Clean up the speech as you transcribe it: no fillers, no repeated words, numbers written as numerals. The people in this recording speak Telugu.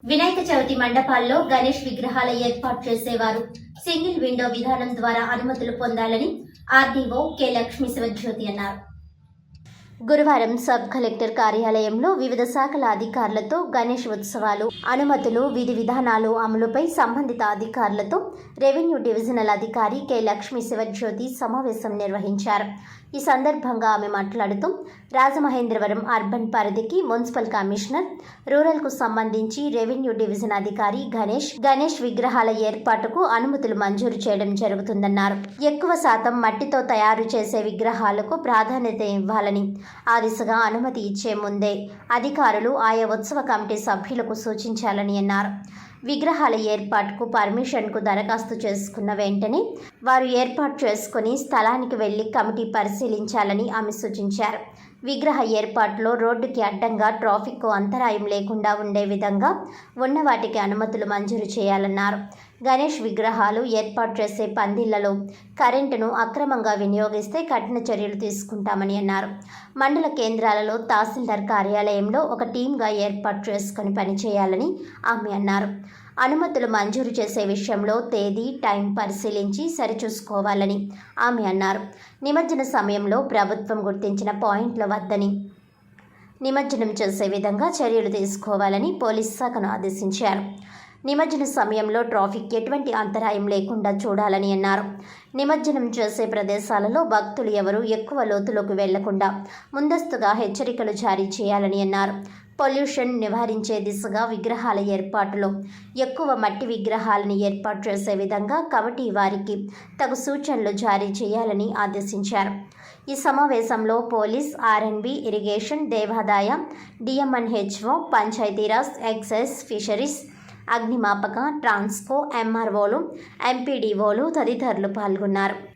వినాయక చవితి మండపాల్లో గణేష్ విగ్రహాల ఏర్పాటు చేసేవారు సింగిల్ విండో విధానం ద్వారా అనుమతులు పొందాలని ఆర్డీఓ కె లక్ష్మీ శివజ్యోతి అన్నారు. గురువారం సబ్ కలెక్టర్ కార్యాలయంలో వివిధ శాఖల అధికారులతో గణేష్ ఉత్సవాలు, అనుమతులు, విధి విధానాలు అమలుపై సంబంధిత అధికారులతో రెవెన్యూ డివిజనల్ అధికారి కె లక్ష్మీ శివజ్యోతి సమావేశం నిర్వహించారు. ఈ సందర్భంగా ఆమె మాట్లాడుతూ రాజమహేంద్రవరం అర్బన్ పరిధికి మున్సిపల్ కమిషనర్, రూరల్కు సంబంధించి రెవెన్యూ డివిజన్ అధికారి గణేష్ విగ్రహాల ఏర్పాటుకు అనుమతులు మంజూరు చేయడం జరుగుతుందన్నారు. ఎక్కువ శాతం మట్టితో తయారు చేసే విగ్రహాలకు ప్రాధాన్యత ఇవ్వాలని, ఆ దిశగా అనుమతి ఇచ్చే ముందే అధికారులు ఆయా ఉత్సవ కమిటీ సభ్యులకు సూచించాలని అన్నారు. విగ్రహాల ఏర్పాటుకు పర్మిషన్కు దరఖాస్తు చేసుకున్న వెంటనే వారు ఏర్పాటు చేసుకుని స్థలానికి వెళ్లి కమిటీ పరిశీలించాలని ఆమె సూచించారు. విగ్రహ ఏర్పాటులో రోడ్డుకి అడ్డంగా ట్రాఫిక్కు అంతరాయం లేకుండా ఉండే విధంగా ఉన్న వాటికి అనుమతులు మంజూరు చేయాలన్నారు. గణేష్ విగ్రహాలు ఏర్పాటు చేసే పందిళ్లలో కరెంటును అక్రమంగా వినియోగిస్తే కఠిన చర్యలు తీసుకుంటామని అన్నారు. మండల కేంద్రాలలో తహసీల్దార్ కార్యాలయంలో ఒక టీంగా ఏర్పాటు చేసుకుని పనిచేయాలని ఆమె అన్నారు. అనుమతులు మంజూరు చేసే విషయంలో తేదీ, టైం పరిశీలించి సరిచూసుకోవాలని ఆమె అన్నారు. నిమజ్జన సమయంలో ప్రభుత్వం గుర్తించిన పాయింట్ల వద్దని నిమజ్జనం చేసే విధంగా చర్యలు తీసుకోవాలని పోలీస్ శాఖను ఆదేశించారు. నిమజ్జన సమయంలో ట్రాఫిక్ ఎటువంటి అంతరాయం లేకుండా చూడాలని అన్నారు. నిమజ్జనం చేసే ప్రదేశాలలో భక్తులు ఎవరూ ఎక్కువ లోతులోకి వెళ్లకుండా ముందస్తుగా హెచ్చరికలు జారీ చేయాలని అన్నారు. పొల్యూషన్ నివారించే దిశగా విగ్రహాల ఏర్పాటులో ఎక్కువ మట్టి విగ్రహాలను ఏర్పాటు చేసే విధంగా కమిటీ వారికి తగు సూచనలు జారీ చేయాలని ఆదేశించారు. ఈ సమావేశంలో పోలీస్, ఆర్ఎండ్బి, ఇరిగేషన్, దేవాదాయ, డిఎంఎన్హెచ్ఓ, పంచాయతీరాజ్, ఎక్సైజ్, ఫిషరీస్, అగ్నిమాపక, ట్రాన్స్కో, ఎంఆర్ఓలు, ఎంపీడీఓలు తదితరులు పాల్గొన్నారు.